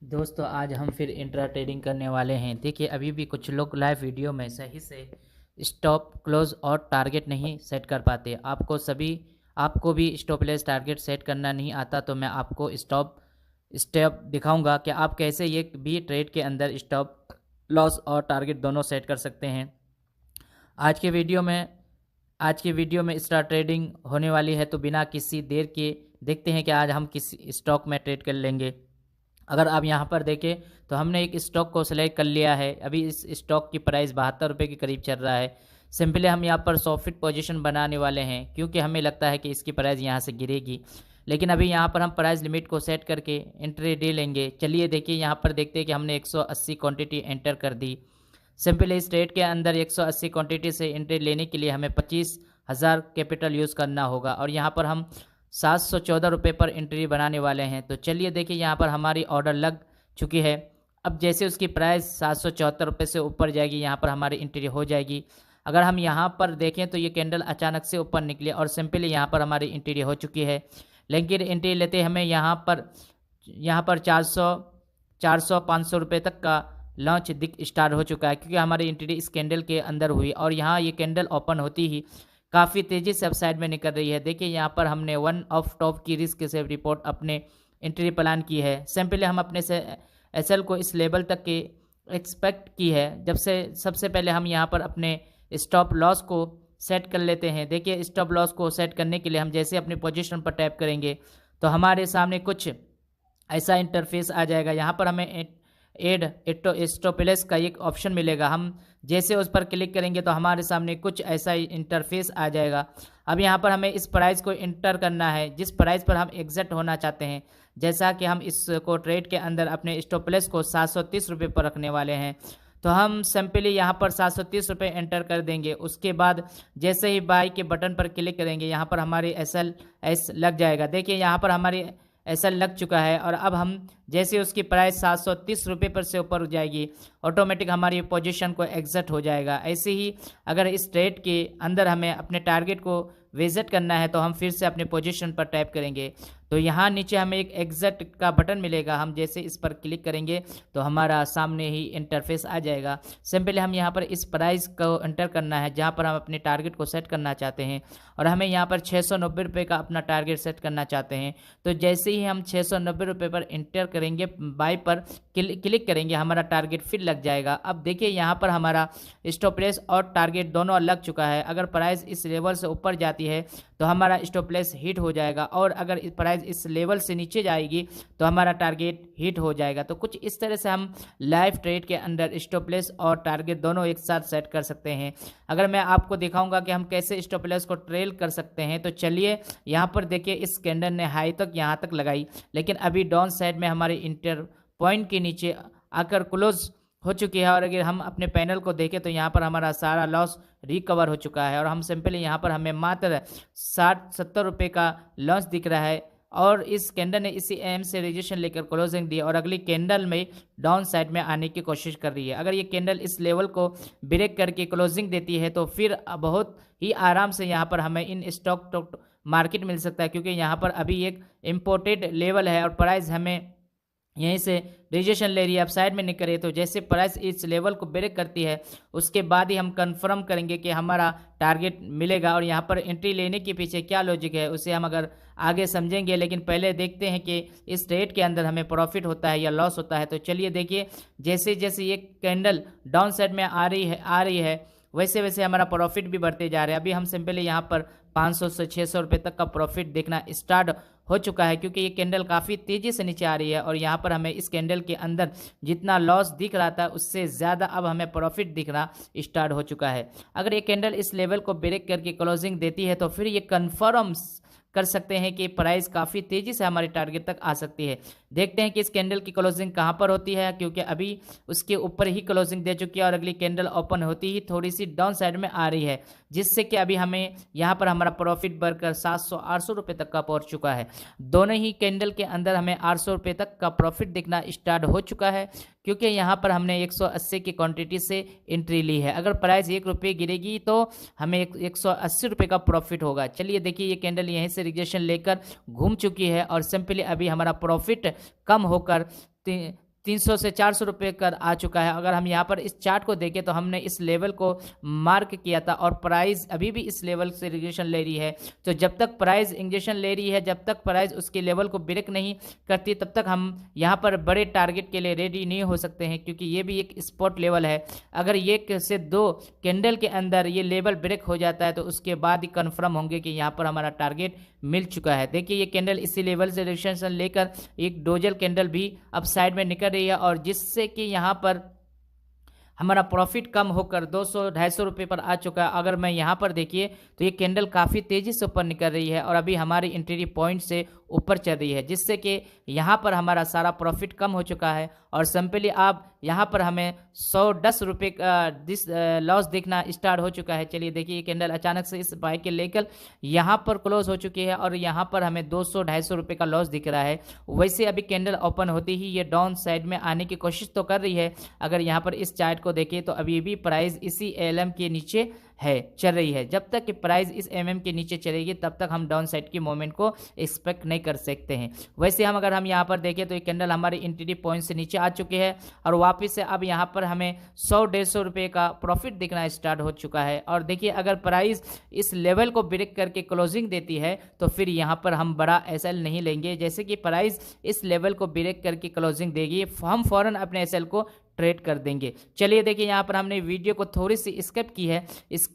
दोस्तों आज हम फिर इंट्रा ट्रेडिंग करने वाले हैं। देखिए अभी भी कुछ लोग लाइव वीडियो में सही से स्टॉप क्लोज और टारगेट नहीं सेट कर पाते। आपको भी स्टॉप लेस टारगेट सेट करना नहीं आता तो मैं आपको स्टेप दिखाऊंगा कि आप कैसे ये भी ट्रेड के अंदर स्टॉप लॉस और टारगेट दोनों सेट कर सकते हैं। आज के वीडियो में आज की वीडियो में स्टार ट्रेडिंग होने वाली है, तो बिना किसी देर के देखते हैं कि आज हम किस स्टॉक में ट्रेड कर लेंगे। अगर आप यहाँ पर देखें तो हमने एक स्टॉक को सिलेक्ट कर लिया है। अभी इस स्टॉक की प्राइस 72 रुपये के करीब चल रहा है। सिंपली हम यहाँ पर प्रॉफिट पोजीशन बनाने वाले हैं क्योंकि हमें लगता है कि इसकी प्राइस यहाँ से गिरेगी। लेकिन अभी यहाँ पर हम प्राइस लिमिट को सेट करके एंट्री डे लेंगे। चलिए देखिए, यहाँ पर देखते हैं कि हमने 180 क्वांटिटी एंटर कर दी। सिंपली इस ट्रेड के अंदर 180 क्वांटिटी से एंट्री लेने के लिए हमें 25,000 कैपिटल यूज़ करना होगा और यहाँ पर हम 714 रुपये पर एंट्री बनाने वाले हैं। तो चलिए देखिए, यहाँ पर हमारी ऑर्डर लग चुकी है। अब जैसे उसकी प्राइस 774 रुपये से ऊपर जाएगी, यहाँ पर हमारी एंट्री हो जाएगी। अगर हम यहाँ पर देखें तो ये कैंडल अचानक से ऊपर निकली और सिंपली यहाँ पर हमारी एंट्री हो चुकी है। लेकिन एंट्री लेते हमें यहाँ पर 400 500 रुपये तक का लॉन्च दिख स्टार्ट हो चुका है क्योंकि हमारी एंट्री इस कैंडल के अंदर हुई और यहाँ ये कैंडल ओपन होती ही काफ़ी तेज़ी से अपसाइड में निकल रही है। देखिए यहाँ पर हमने वन ऑफ टॉप की रिस्क से रिपोर्ट अपने एंट्री प्लान की है। सिंपली हम अपने से एसएल को इस लेवल तक के एक्सपेक्ट की है। सबसे पहले हम यहाँ पर अपने स्टॉप लॉस को सेट कर लेते हैं। देखिए स्टॉप लॉस को सेट करने के लिए हम जैसे अपनी पोजीशन पर टैप करेंगे तो हमारे सामने कुछ ऐसा इंटरफेस आ जाएगा। यहाँ पर हमें एड स्टॉप लॉस का एक ऑप्शन मिलेगा। हम जैसे उस पर क्लिक करेंगे तो हमारे सामने कुछ ऐसा इंटरफेस आ जाएगा। अब यहाँ पर हमें इस प्राइस को इंटर करना है जिस प्राइस पर हम एग्जिट होना चाहते हैं। जैसा कि हम इसको ट्रेड के अंदर अपने स्टॉप लॉस को 730 रुपये पर रखने वाले हैं, तो हम सिंपली यहाँ पर 730 रुपये एंटर कर देंगे। उसके बाद जैसे ही बाई के बटन पर क्लिक करेंगे यहाँ पर हमारी एस लग जाएगा। देखिए यहाँ पर हमारी ऐसा लग चुका है और अब हम जैसे उसकी प्राइस 730 रुपये पर से ऊपर हो जाएगी, ऑटोमेटिक हमारी पोजीशन को एग्जिट हो जाएगा। ऐसे ही अगर इस ट्रेड के अंदर हमें अपने टारगेट को विजिट करना है तो हम फिर से अपने पोजीशन पर टैप करेंगे तो यहाँ नीचे हमें एक एग्जिट का बटन मिलेगा। हम जैसे इस पर क्लिक करेंगे तो हमारा सामने ही इंटरफेस आ जाएगा। सिंपली हम यहाँ पर इस प्राइस को एंटर करना है जहाँ पर हम अपने टारगेट को सेट करना चाहते हैं और हमें यहाँ पर 690 रुपये का अपना टारगेट सेट करना चाहते हैं। तो जैसे ही हम 690 रुपये पर एंटर करेंगे, बाई पर क्लिक करेंगे, हमारा टारगेट फिर लग जाएगा। अब देखिए यहाँ पर हमारा स्टॉप लॉस और टारगेट दोनों लग चुका है। अगर प्राइस इस लेवल से ऊपर जाती है तो हमारा स्टॉप लॉस हिट हो जाएगा और अगर प्राइस इस लेवल से नीचे जाएगी तो हमारा टारगेट हिट हो जाएगा। तो कुछ इस तरह से हम लाइव ट्रेड के अंदर स्टॉप लॉस और टारगेट दोनों एक साथ सेट कर सकते हैं। अगर मैं आपको दिखाऊंगा कि हम कैसे स्टॉप लॉस को ट्रेल कर सकते हैं तो चलिए यहाँ पर देखिए, इस कैंडल ने हाई तक यहाँ तक लगाई लेकिन अभी डाउन साइड में हमारे इंटर पॉइंट के नीचे आकर क्लोज हो चुकी है। और अगर हम अपने पैनल को देखें तो यहाँ पर हमारा सारा लॉस रिकवर हो चुका है और हम सिंपली यहाँ पर हमें मात्र 60-70 रुपये का लॉस दिख रहा है और इस कैंडल ने इसी एम से रिजेक्शन लेकर क्लोजिंग दी और अगली कैंडल में डाउन साइड में आने की कोशिश कर रही है। अगर ये कैंडल इस लेवल को ब्रेक करके क्लोजिंग देती है तो फिर बहुत ही आराम से यहाँ पर हमें इन स्टॉक मार्केट मिल सकता है क्योंकि यहाँ पर अभी एक इम्पोर्टेड लेवल है और प्राइस हमें यहीं से रिजेक्शन ले रही है, अपसाइड में निकल रही है। तो जैसे प्राइस इस लेवल को ब्रेक करती है उसके बाद ही हम कंफर्म करेंगे कि हमारा टारगेट मिलेगा और यहाँ पर एंट्री लेने के पीछे क्या लॉजिक है उसे हम अगर आगे समझेंगे। लेकिन पहले देखते हैं कि इस ट्रेड के अंदर हमें प्रॉफिट होता है या लॉस होता है। तो चलिए देखिए, जैसे जैसे ये कैंडल डाउन साइड में आ रही है वैसे वैसे हमारा प्रॉफिट भी बढ़ते जा रहा है। अभी हम सिंपली यहाँ पर 500 से 600 रुपये तक का प्रॉफिट देखना स्टार्ट हो चुका है क्योंकि ये कैंडल काफ़ी तेज़ी से नीचे आ रही है और यहाँ पर हमें इस कैंडल के अंदर जितना लॉस दिख रहा था उससे ज़्यादा अब हमें प्रॉफिट दिखना स्टार्ट हो चुका है। अगर ये कैंडल इस लेवल को ब्रेक करके क्लोजिंग देती है तो फिर ये कन्फर्म कर सकते हैं कि प्राइस काफ़ी तेज़ी से हमारे टारगेट तक आ सकती है। देखते हैं कि इस कैंडल की क्लोजिंग कहाँ पर होती है क्योंकि अभी उसके ऊपर ही क्लोजिंग दे चुकी है और अगली कैंडल ओपन होती ही थोड़ी सी डाउन साइड में आ रही है जिससे कि अभी हमें यहाँ पर हमारा प्रॉफिट बढ़कर 700-800 रुपये तक का पहुँच चुका है। दोनों ही कैंडल के अंदर हमें 800 रुपये तक का प्रॉफिट दिखना स्टार्ट हो चुका है क्योंकि यहाँ पर हमने 180 की क्वांटिटी से एंट्री ली है। अगर प्राइस 1 रुपये गिरेगी तो हमें 180 रुपये का प्रॉफिट होगा। चलिए देखिए, ये कैंडल यहीं से रिजेक्शन लेकर घूम चुकी है और सिंपली अभी हमारा प्रॉफिट कम होकर 300 से 400 रुपये कर आ चुका है। अगर हम यहाँ पर इस चार्ट को देखें तो हमने इस लेवल को मार्क किया था और प्राइस अभी भी इस लेवल से रिजेक्शन ले रही है। तो जब तक प्राइस इंजेक्शन ले रही है, जब तक प्राइस उसके लेवल को ब्रेक नहीं करती, तब तक हम यहाँ पर बड़े टारगेट के लिए रेडी नहीं हो सकते हैं, क्योंकि ये भी एक स्पॉट लेवल है। अगर ये से 2 कैंडल के अंदर ये लेवल ब्रेक हो जाता है तो उसके बाद ही कन्फर्म होंगे कि यहाँ पर हमारा टारगेट मिल चुका है। देखिए ये कैंडल इसी लेवल से रिजेक्शन लेकर एक डोजल कैंडल भी अप साइड में निकल रही है, और जिससे कि यहाँ पर हमारा प्रॉफिट कम होकर 200-250 रुपये पर आ चुका है। अगर मैं यहाँ पर देखिए तो ये कैंडल काफ़ी तेज़ी से ऊपर निकल रही है और अभी हमारी एंट्री पॉइंट से ऊपर चल रही है, जिससे कि यहाँ पर हमारा सारा प्रॉफिट कम हो चुका है। और सिंपली आप यहाँ पर हमें 110 रुपये का लॉस देखना स्टार्ट हो चुका है। चलिए देखिए ये कैंडल अचानक से इस बाई के लेकर यहाँ पर क्लोज हो चुकी है और यहाँ पर हमें 200-250 रुपये का लॉस दिख रहा है। वैसे अभी कैंडल ओपन होती ही ये डाउन साइड में आने की कोशिश तो कर रही है। अगर यहाँ पर इस चार्ट को देखें तो अभी भी प्राइस इसी एलएम के नीचे है, चल रही है। जब तक कि प्राइस इस एमएम के नीचे चलेगी तब तक हम डाउन साइड की मूवमेंट को एक्सपेक्ट नहीं कर सकते हैं। वैसे अगर हम यहाँ पर देखें तो ये कैंडल हमारी एंट्री पॉइंट से नीचे आ चुकी है और वापस से अब यहाँ पर हमें 100-150 रुपये का प्रॉफिट दिखना स्टार्ट हो चुका है। और देखिए अगर प्राइस इस लेवल को ब्रेक करके क्लोजिंग देती है तो फिर यहाँ पर हम बड़ा एसएल नहीं लेंगे। जैसे कि प्राइस इस लेवल को ब्रेक करके क्लोजिंग देगी, हम फौरन अपने एसएल को ट्रेड कर देंगे। चलिए देखिए यहाँ पर हमने वीडियो को थोड़ी सी स्किप की है। इस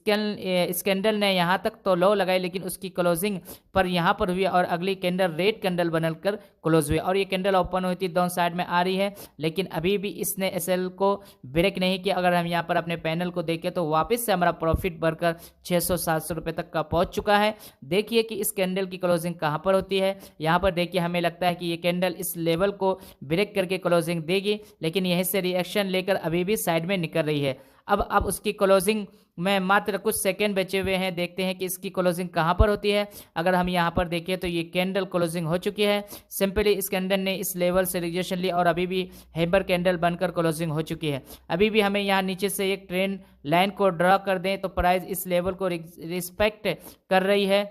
कैंडल ने यहाँ तक तो लो लगाई, लेकिन उसकी क्लोजिंग पर यहाँ पर हुई और अगली कैंडल रेड कैंडल बनकर क्लोज हुई और ये कैंडल ओपन हुई थी डाउन साइड में आ रही है, लेकिन अभी भी इसने एसएल को ब्रेक नहीं किया। अगर हम यहाँ पर अपने पैनल को देखें तो वापस से हमारा प्रॉफिट बढ़कर 600-700 रुपये तक का पहुँच चुका है। देखिए कि इस कैंडल की क्लोजिंग कहाँ पर होती है। यहाँ पर देखिए हमें लगता है कि ये कैंडल इस लेवल को ब्रेक करके क्लोजिंग देगी, लेकिन यहीं से रिएक्शन लेकर अभी भी साइड में निकल रही है। अब उसकी क्लोजिंग में मात्र कुछ सेकंड बचे हुए हैं। देखते हैं कि इसकी क्लोजिंग कहां पर होती है। अगर हम यहां पर देखें तो ये कैंडल क्लोजिंग हो चुकी है। सिंपली इस कैंडल ने इस लेवल से रिजेक्शन ली और अभी भी हैमर कैंडल बनकर क्लोजिंग हो चुकी है। अभी भी हमें यहां नीचे से एक ट्रेंड लाइन को ड्रॉ कर दें तो प्राइस इस लेवल को रिस्पेक्ट कर रही है।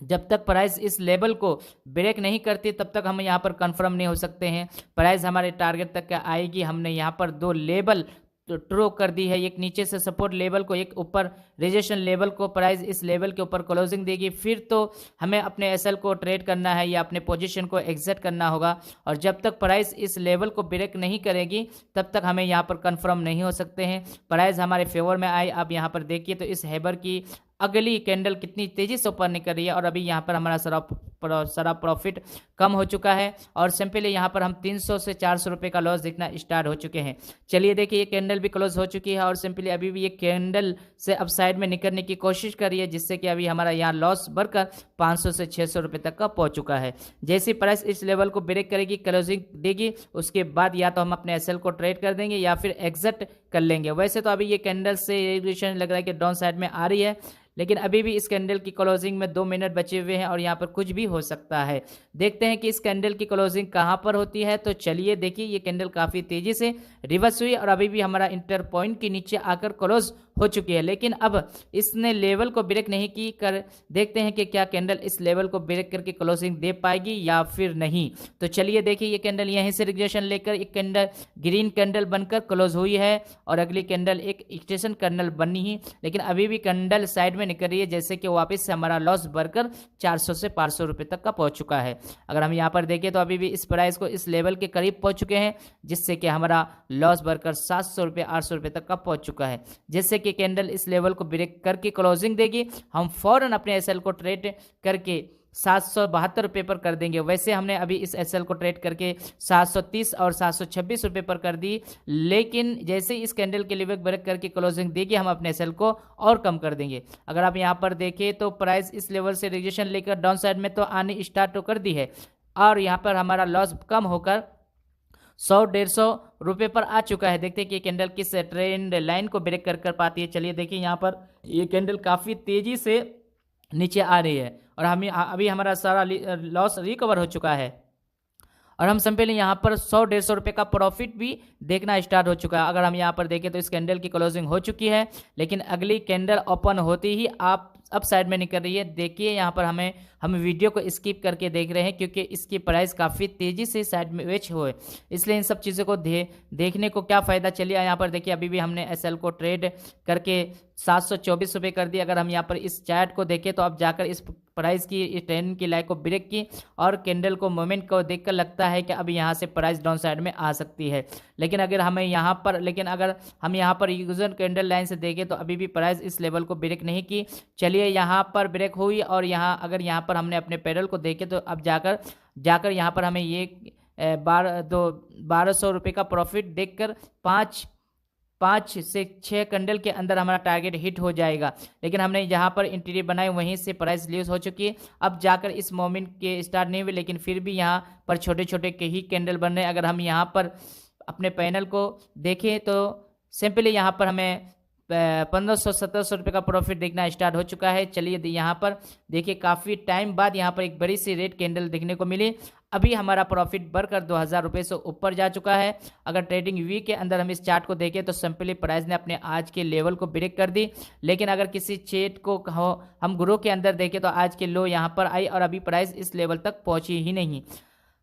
जब तक प्राइस इस लेवल को ब्रेक नहीं करती तब तक हम यहाँ पर कंफर्म नहीं हो सकते हैं। प्राइस हमारे टारगेट तक आएगी। हमने यहाँ पर 2 लेवल ट्रो कर दी है, एक नीचे से सपोर्ट लेवल को, एक ऊपर रिजेक्शन लेवल को। प्राइस इस लेवल के ऊपर क्लोजिंग देगी, फिर तो हमें अपने एसएल को ट्रेड करना है या अपने पोजीशन को एग्जिट करना होगा। और जब तक प्राइस इस लेवल को ब्रेक नहीं करेगी तब तक हमें यहाँ पर कंफर्म नहीं हो सकते हैं। प्राइस हमारे फेवर में आए। आप यहाँ पर देखिए तो इस हैबर की अगली कैंडल कितनी तेजी से ऊपर निकल रही है और अभी यहाँ पर हमारा सारा प्रॉफिट कम हो चुका है और सिंपली यहाँ पर हम 300 से 400 रुपये का लॉस दिखना स्टार्ट हो चुके हैं। चलिए देखिए ये कैंडल भी क्लोज हो चुकी है और सिंपली अभी भी ये कैंडल से अप साइड में निकलने की कोशिश कर रही है, जिससे कि अभी हमारा यहाँ लॉस बढ़कर 500 से 600 रुपये तक का पहुँच चुका है। जैसी प्राइस इस लेवल को ब्रेक करेगी, क्लोजिंग देगी, उसके बाद या तो हम अपने एसएल को ट्रेड कर देंगे या फिर एग्जिट कर लेंगे। वैसे तो अभी ये कैंडल से रिएक्शन लग रहा है कि डाउन साइड में आ रही है, लेकिन अभी भी इस कैंडल की क्लोजिंग में 2 मिनट बचे हुए हैं और यहाँ पर कुछ भी हो सकता है। देखते हैं कि इस कैंडल की क्लोजिंग कहाँ पर होती है। तो चलिए देखिए ये कैंडल काफ़ी तेज़ी से रिवर्स हुई और अभी भी हमारा इंटर पॉइंट के नीचे आकर क्लोज हो चुकी है, लेकिन अब इसने लेवल को ब्रेक नहीं की। कर देखते हैं कि क्या कैंडल इस लेवल को ब्रेक करके क्लोजिंग दे पाएगी या फिर नहीं। तो चलिए देखिए ये कैंडल यहीं से रिजेक्शन लेकर एक कैंडल ग्रीन कैंडल बनकर क्लोज हुई है और अगली कैंडल एक एक्सटेंशन कैंडल बनी ही, लेकिन अभी भी कैंडल साइड में निकल रही है, जैसे कि वापस से हमारा लॉस बढ़कर 400 से 500 रुपये तक का पहुंच चुका है। अगर हम यहाँ पर देखें तो अभी भी इस प्राइस को इस लेवल के करीब पहुंच चुके हैं, जिससे कि हमारा लॉस बढ़कर 700 रुपये 800 रुपये तक का पहुंच चुका है। जैसे कि कैंडल इस लेवल को ब्रेक करके क्लोजिंग देगी, हम फौरन अपने एसएल को ट्रेड करके 772 रुपये पर कर देंगे। वैसे हमने अभी इस एसएल को ट्रेड करके 730 और 726 रुपये पर कर दी, लेकिन जैसे इस कैंडल के लेवल ब्रेक करके क्लोजिंग देगी हम अपने एसएल को और कम कर देंगे। अगर आप यहाँ पर देखें तो प्राइस इस लेवल से रिजेक्शन लेकर डाउन साइड में तो आने स्टार्ट तो कर दी है और यहाँ पर हमारा लॉस कम होकर 100-150 रुपये पर आ चुका है। देखते हैं कि कैंडल किस ट्रेंड लाइन को ब्रेक कर पाती है। चलिए देखिए यहाँ पर ये कैंडल काफ़ी तेज़ी से नीचे आ रही है और हमें अभी हमारा सारा लॉस रिकवर हो चुका है और हम सिंपली यहाँ पर 100-150 रुपये का प्रॉफिट भी देखना स्टार्ट हो चुका है। अगर हम यहाँ पर देखें तो इस कैंडल की क्लोजिंग हो चुकी है, लेकिन अगली कैंडल ओपन होती ही आप अप साइड में निकल रही है। देखिए यहाँ पर हमें हम वीडियो को स्किप करके देख रहे हैं क्योंकि इसकी प्राइस काफ़ी तेज़ी से साइडवेज हुए, इसलिए इन सब चीज़ों को देखने को क्या फ़ायदा। चलिए यहाँ पर देखिए अभी भी हमने एसएल को ट्रेड करके 724 रुपये कर दिया। अगर हम यहाँ पर इस चार्ट को देखें तो अब जाकर इस प्राइस की इस ट्रेंड की लाइन को ब्रेक की और कैंडल को मोमेंट को देखकर लगता है कि अब यहाँ से प्राइस डाउन साइड में आ सकती है। लेकिन अगर हम यहाँ पर यूजुअल कैंडल लाइन से देखें तो अभी भी प्राइस इस लेवल को ब्रेक नहीं की। चलिए यहाँ पर ब्रेक हुई और यहाँ पर हमने अपने पैडल को देखे तो अब जाकर यहाँ पर हमें ये 1200 रुपये का प्रॉफिट देखकर 5 से 6 कैंडल के अंदर हमारा टारगेट हिट हो जाएगा। लेकिन हमने जहां पर एंट्री बनाई वहीं से प्राइस लूज हो चुकी है। अब जाकर इस मोमेंट के स्टार्ट नहीं हुए, लेकिन फिर भी यहां पर छोटे छोटे के ही कैंडल बन रहे हैं। अगर हम यहां पर अपने पैनल को देखें तो सिंपली यहां पर हमें 1500-1700 रुपये का प्रॉफिट देखना स्टार्ट हो चुका है। चलिए यहाँ पर देखिए काफ़ी टाइम बाद यहाँ पर एक बड़ी सी रेड कैंडल देखने को मिली। अभी हमारा प्रॉफिट बढ़कर 2000 रुपये से ऊपर जा चुका है। अगर ट्रेडिंग वीक के अंदर हम इस चार्ट को देखें तो सिंपली प्राइस ने अपने आज के लेवल को ब्रेक कर दी। लेकिन अगर किसी चेट को हम ग्रो के अंदर देखें तो आज के लो यहाँ पर आई और अभी प्राइस इस लेवल तक पहुँची ही नहीं।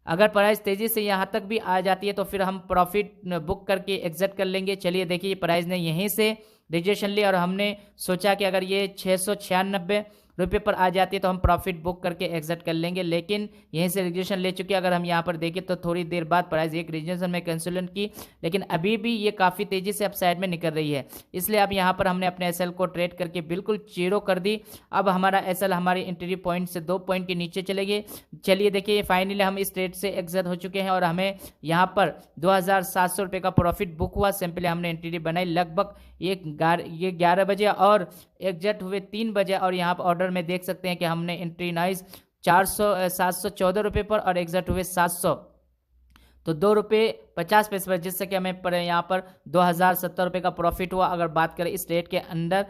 अगर प्राइस तेज़ी से यहाँ तक भी आ जाती है तो फिर हम प्रॉफिट बुक करके एग्जिट कर लेंगे। चलिए देखिए प्राइस ने यहीं से रिजेक्शन ली और हमने सोचा कि अगर ये 696 रुपये पर आ जाती है तो हम प्रॉफिट बुक करके एग्जिट कर लेंगे, लेकिन यहीं से रिजेक्शन ले चुकी है। अगर हम यहाँ पर देखें तो थोड़ी देर बाद प्राइस एक रिजेक्शन में कैंसिल की, लेकिन अभी भी ये काफ़ी तेज़ी से अपसाइड में निकल रही है। इसलिए अब यहाँ पर हमने अपने एसएल को ट्रेड करके बिल्कुल जीरो कर दी। अब हमारा एसएल हमारी एंट्री पॉइंट से 2 पॉइंट के नीचे चले गए। चलिए देखिए फाइनली हम इस ट्रेड से एग्जिट हो चुके हैं और हमें यहाँ पर 2700 रुपये का प्रॉफिट बुक हुआ। सिंपली हमने एंट्री बनाई लगभग 11 बजे और एग्जिट हुए 3 बजे। और यहाँ पर ऑर्डर में देख सकते हैं कि हमने एंट्री नाइस 714 रुपये पर और एग्जिट हुए 700, तो 2 रुपये 50 पैसे पर, जिससे कि हमें यहाँ पर 2070 रुपये का प्रॉफिट हुआ। अगर बात करें इस रेट के अंदर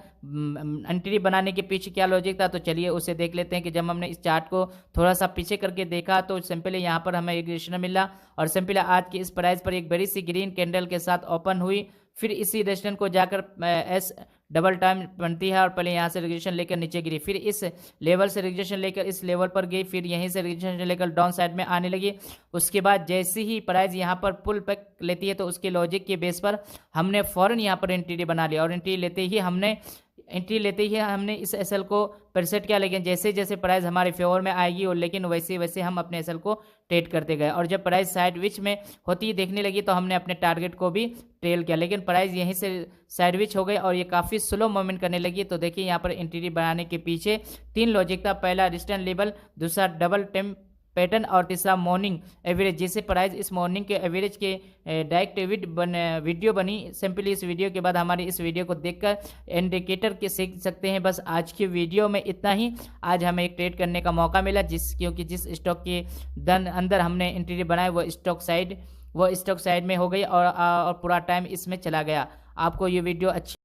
एंट्री बनाने के पीछे क्या लॉजिक था तो चलिए उसे देख लेते हैं। कि जब हमने इस चार्ट को थोड़ा सा पीछे करके देखा तो सिंपली यहाँ पर हमें एक रेजिस्टेंस मिला और सिंपली आज की इस प्राइस पर एक बड़ी सी ग्रीन कैंडल के साथ ओपन हुई। फिर इसी रेजिस्टेंस को जाकर एस डबल टाइम बनती है और पहले यहाँ से रिजेक्शन लेकर नीचे गिरी, फिर इस लेवल से रिजेक्शन लेकर इस लेवल पर गई, फिर यहीं से रिजेक्शन लेकर डाउन साइड में आने लगी। उसके बाद जैसे ही प्राइस यहाँ पर पुल बैक लेती है तो उसके लॉजिक के बेस पर हमने फ़ौरन यहाँ पर एंट्री बना लिया और एंट्री लेते ही हमने इस एसएल को परसेट किया। लेकिन जैसे जैसे प्राइस हमारे फेवर में आएगी और लेकिन वैसे वैसे हम अपने एसएल को ट्रेड करते गए और जब प्राइस साइडविच में होती देखने लगी तो हमने अपने टारगेट को भी ट्रेल किया। लेकिन प्राइस यहीं से साइडविच हो गई और ये काफ़ी स्लो मूवमेंट करने लगी। तो देखिए यहाँ पर एंट्री बनाने के पीछे 3 लॉजिक था। पहला रेजिस्टेंस लेवल, दूसरा डबल टेम पैटर्न और तीसरा मॉर्निंग एवरेज। जिससे प्राइस इस मॉर्निंग के एवरेज के डायरेक्ट वीडियो बनी। सिंपली इस वीडियो के बाद हमारी इस वीडियो को देखकर इंडिकेटर के सीख सकते हैं। बस आज की वीडियो में इतना ही। आज हमें एक ट्रेड करने का मौका मिला क्योंकि जिस स्टॉक के अंदर हमने एंट्री बनाई वो स्टॉक साइड में हो गई और पूरा टाइम इसमें चला गया। आपको ये वीडियो अच्छी